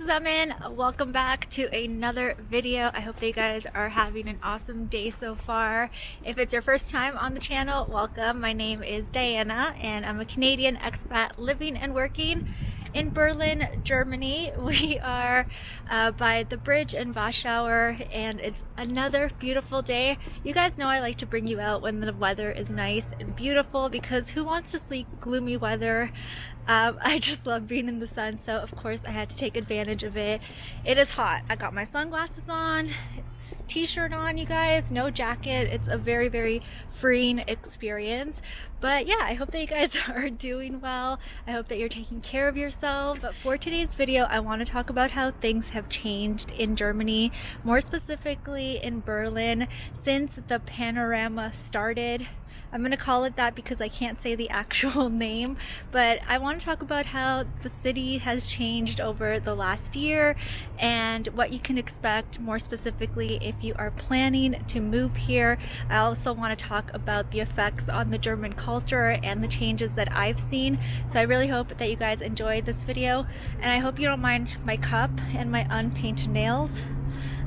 zusammen, welcome back to another video. I hope that you guys are having an awesome day so far. If it's your first time on the channel, welcome. My name is Diana and I'm a Canadian expat living and working in Berlin, Germany. We are by the bridge in Warschauer and it's another beautiful day. You guys know I like to bring you out when the weather is nice and beautiful because who wants to see gloomy weather? I just love being in the sun, so of course I had to take advantage of it. It is hot. I got my sunglasses on, t-shirt on, you guys, no jacket. It's a very, very freeing experience. But yeah, I hope that you guys are doing well. I hope that you're taking care of yourselves. But for today's video, I want to talk about how things have changed in Germany, more specifically in Berlin, since the panorama started. I'm gonna call it that because I can't say the actual name, but I want to talk about how the city has changed over the last year and what you can expect more specifically if you are planning to move here. I also want to talk about the effects on the German culture and the changes that I've seen. So I really hope that you guys enjoyed this video, and I hope you don't mind my cup and my unpainted nails.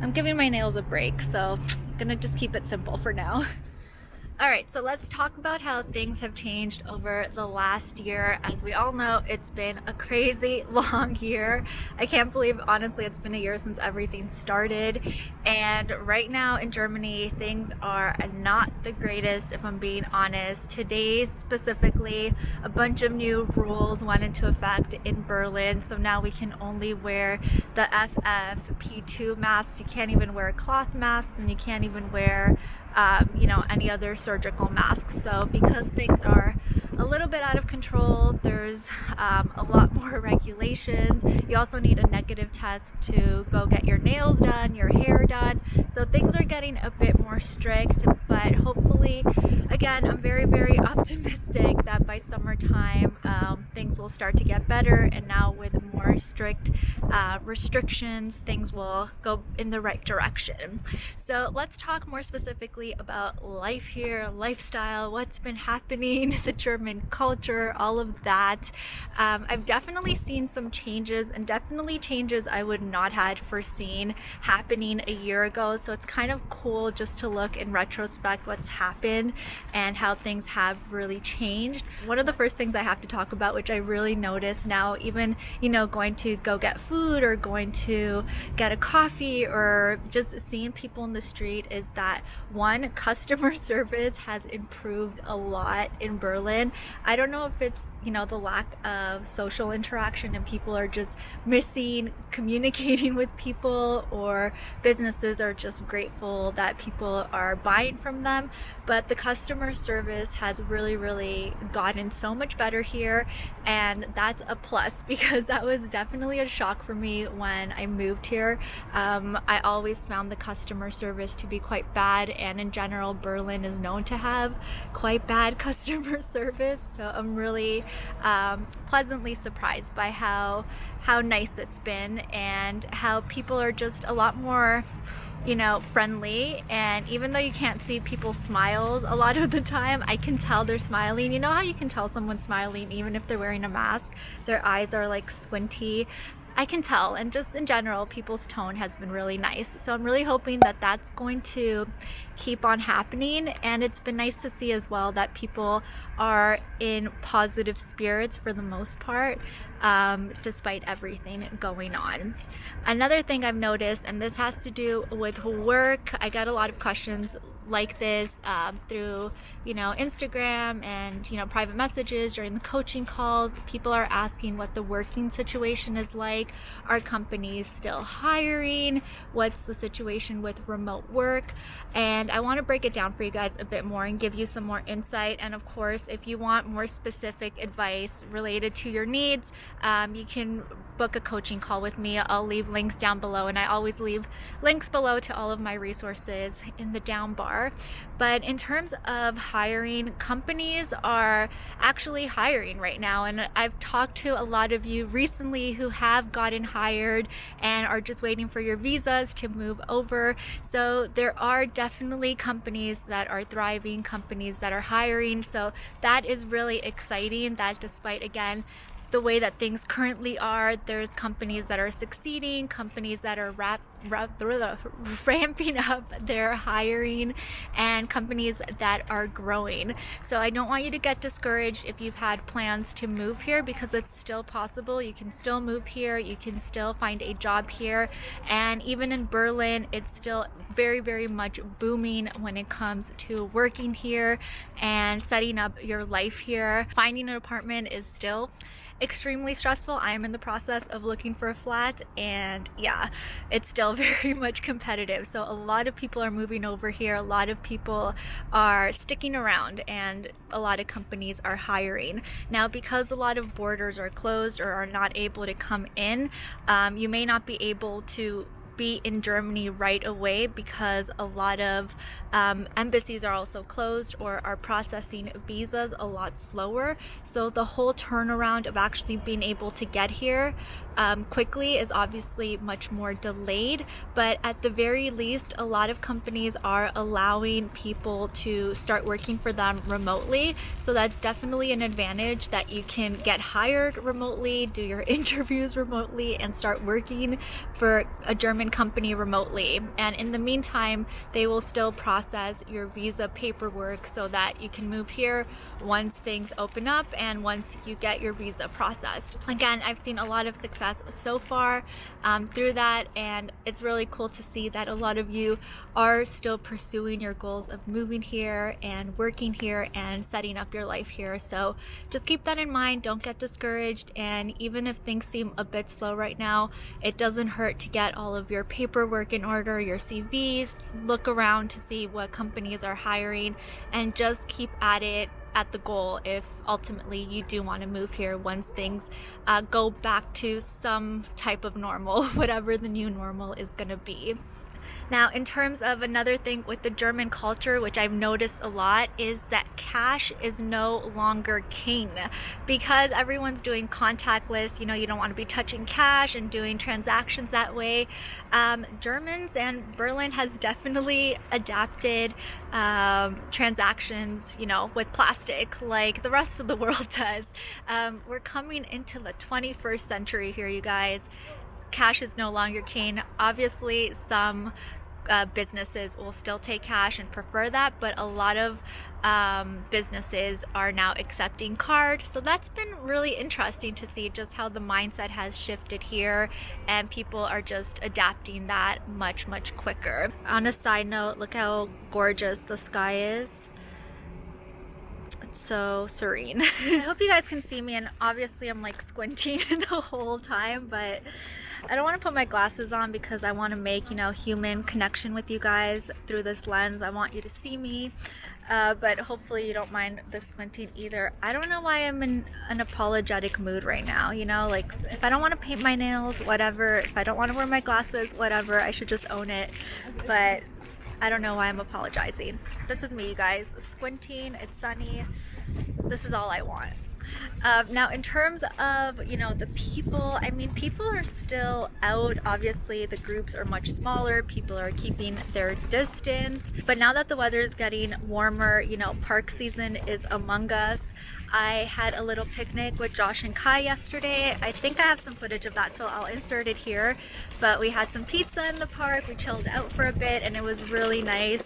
I'm giving my nails a break, so I'm gonna just keep it simple for now. Alright, so let's talk about how things have changed over the last year. As we all know, it's been a crazy long year. I can't believe, honestly, it's been a year since everything started. And right now in Germany, things are not the greatest, if I'm being honest. Today, specifically, a bunch of new rules went into effect in Berlin. So now we can only wear the FFP2 masks. You can't even wear cloth masks, and you can't even wear any other surgical masks. So because things are a little bit out of control, there's a lot more regulations. You also need a negative test to go get your nails done, your hair done. So things are getting a bit more strict, but hopefully, again, I'm very, very optimistic that by summertime, things will start to get better. And now with more strict restrictions, things will go in the right direction. So let's talk more specifically about life here, lifestyle, what's been happening, the German culture, all of that. I've definitely seen some changes, and definitely changes I would not have foreseen happening a year ago. So it's kind of cool just to look in retrospect what's happened and how things have really changed. One of the first things I have to talk about, which I really notice now, even going to go get food or going to get a coffee or just seeing people in the street, is that one, customer service has improved a lot in Berlin. I don't know if it's the lack of social interaction and people are just missing communicating with people, or businesses are just grateful that people are buying from them, but the customer service has really gotten so much better here, and that's a plus because that was definitely a shock for me when I moved here. I always found the customer service to be quite bad, and in general Berlin is known to have quite bad customer service, so I'm really pleasantly surprised by how nice it's been and how people are just a lot more friendly. And even though you can't see people's smiles a lot of the time, I can tell they're smiling. You know how you can tell someone's smiling even if they're wearing a mask? Their eyes are like squinty. I can tell, and just in general, people's tone has been really nice. So I'm really hoping that that's going to keep on happening. And it's been nice to see as well that people are in positive spirits for the most part, despite everything going on. Another thing I've noticed, and this has to do with work, I got a lot of questions like this through Instagram and private messages during the coaching calls. People are asking what the working situation is like. Are companies still hiring? What's the situation with remote work? And I want to break it down for you guys a bit more and give you some more insight. And of course, if you want more specific advice related to your needs, you can book a coaching call with me. I'll leave links down below, and I always leave links below to all of my resources in the down bar. But in terms of hiring, companies are actually hiring right now, and I've talked to a lot of you recently who have gotten hired and are just waiting for your visas to move over. So there are definitely companies that are thriving, companies that are hiring. So that is really exciting, that despite, again, the way that things currently are, there's companies that are succeeding, companies that are ramping up their hiring, and companies that are growing. So I don't want you to get discouraged if you've had plans to move here, because it's still possible. You can still move here, you can still find a job here, and even in Berlin, it's still very, very much booming when it comes to working here and setting up your life here. Finding an apartment is still extremely stressful. I am in the process of looking for a flat, and yeah, it's still very much competitive. So a lot of people are moving over here, a lot of people are sticking around, and a lot of companies are hiring. Now, because a lot of borders are closed or are not able to come in, you may not be able to be in Germany right away, because a lot of embassies are also closed or are processing visas a lot slower. So the whole turnaround of actually being able to get here quickly is obviously much more delayed, but at the very least, a lot of companies are allowing people to start working for them remotely. So that's definitely an advantage, that you can get hired remotely, do your interviews remotely, and start working for a German company remotely. And in the meantime, they will still process your visa paperwork so that you can move here once things open up and once you get your visa processed. Again, I've seen a lot of success so far through that, and it's really cool to see that a lot of you are still pursuing your goals of moving here and working here and setting up your life here. So just keep that in mind, don't get discouraged, and even if things seem a bit slow right now, it doesn't hurt to get all of your paperwork in order, your CVs, look around to see what companies are hiring, and just keep at it, at the goal, if ultimately you do want to move here once things go back to some type of normal, whatever the new normal is going to be. Now, in terms of another thing with the German culture, which I've noticed a lot, is that cash is no longer king. Because everyone's doing contactless, you don't want to be touching cash and doing transactions that way. Germans and Berlin has definitely adapted transactions, with plastic like the rest of the world does. We're coming into the 21st century here, you guys. Cash is no longer king. Obviously, some businesses will still take cash and prefer that, but a lot of businesses are now accepting card. So that's been really interesting to see just how the mindset has shifted here, and people are just adapting that much, much quicker. On a side note, look how gorgeous the sky is. It's so serene. I hope you guys can see me, and obviously I'm like squinting the whole time, but I don't want to put my glasses on because I want to make, human connection with you guys through this lens. I want you to see me, but hopefully you don't mind the squinting either. I don't know why I'm in an apologetic mood right now, like if I don't want to paint my nails, whatever. If I don't want to wear my glasses, whatever. I should just own it, but I don't know why I'm apologizing. This is me, you guys. Squinting, it's sunny. This is all I want. Now, in terms of, the people, people are still out. Obviously, the groups are much smaller. People are keeping their distance. But now that the weather is getting warmer, park season is among us. I had a little picnic with Josh and Kai yesterday. I think I have some footage of that, so I'll insert it here. But we had some pizza in the park, we chilled out for a bit, and it was really nice.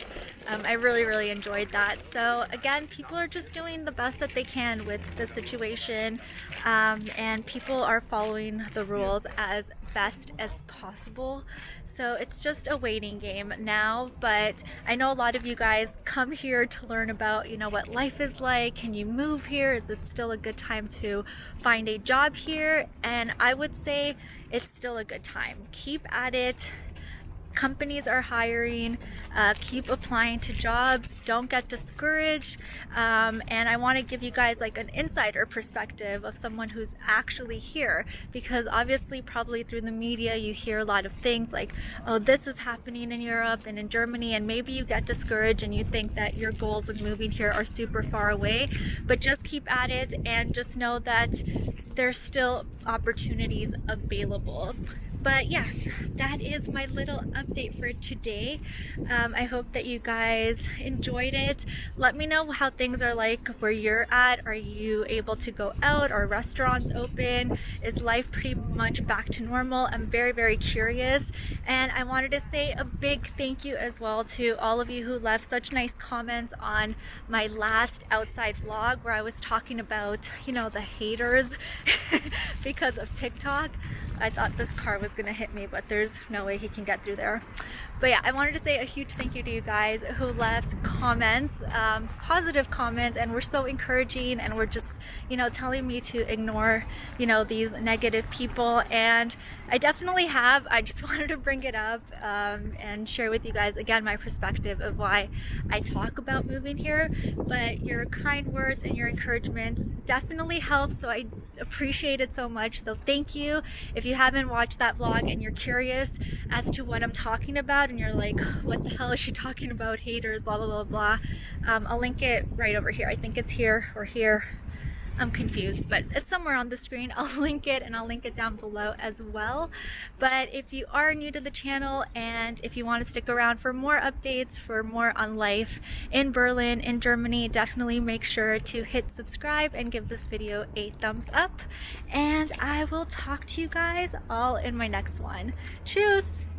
I really, really enjoyed that. So again, people are just doing the best that they can with the situation, and people are following the rules as best as possible. So it's just a waiting game now, but I know a lot of you guys come here to learn about, what life is like. Can you move here? Is it still a good time to find a job here? And I would say it's still a good time. Keep at it. Companies are hiring, keep applying to jobs, don't get discouraged, and I want to give you guys like an insider perspective of someone who's actually here, because obviously probably through the media you hear a lot of things like, oh, this is happening in Europe and in Germany, and maybe you get discouraged and you think that your goals of moving here are super far away, but just keep at it and just know that there's still opportunities available. But yeah, that is my little update for today. I hope that you guys enjoyed it. Let me know how things are like where you're at. Are you able to go out? Are restaurants open? Is life pretty much back to normal? I'm very, very curious. And I wanted to say a big thank you as well to all of you who left such nice comments on my last outside vlog where I was talking about, you know, the haters because of TikTok. I thought this car was gonna hit me, but there's no way he can get through there. But yeah, I wanted to say a huge thank you to you guys who left comments, positive comments, and were so encouraging, and were just, you know, telling me to ignore, you know, these negative people. And I definitely have. I just wanted to bring it up and share with you guys again my perspective of why I talk about moving here. But your kind words and your encouragement definitely helps, so I appreciate it so much. So thank you. If you haven't watched that vlog and you're curious as to what I'm talking about and you're like, what the hell is she talking about, haters, blah blah blah blah, I'll link it right over here. I think it's here or here. I'm confused, but it's somewhere on the screen. I'll link it, and I'll link it down below as well. But if you are new to the channel and if you want to stick around for more updates, for more on life in Berlin, in Germany, definitely make sure to hit subscribe and give this video a thumbs up. And I will talk to you guys all in my next one. Tschüss!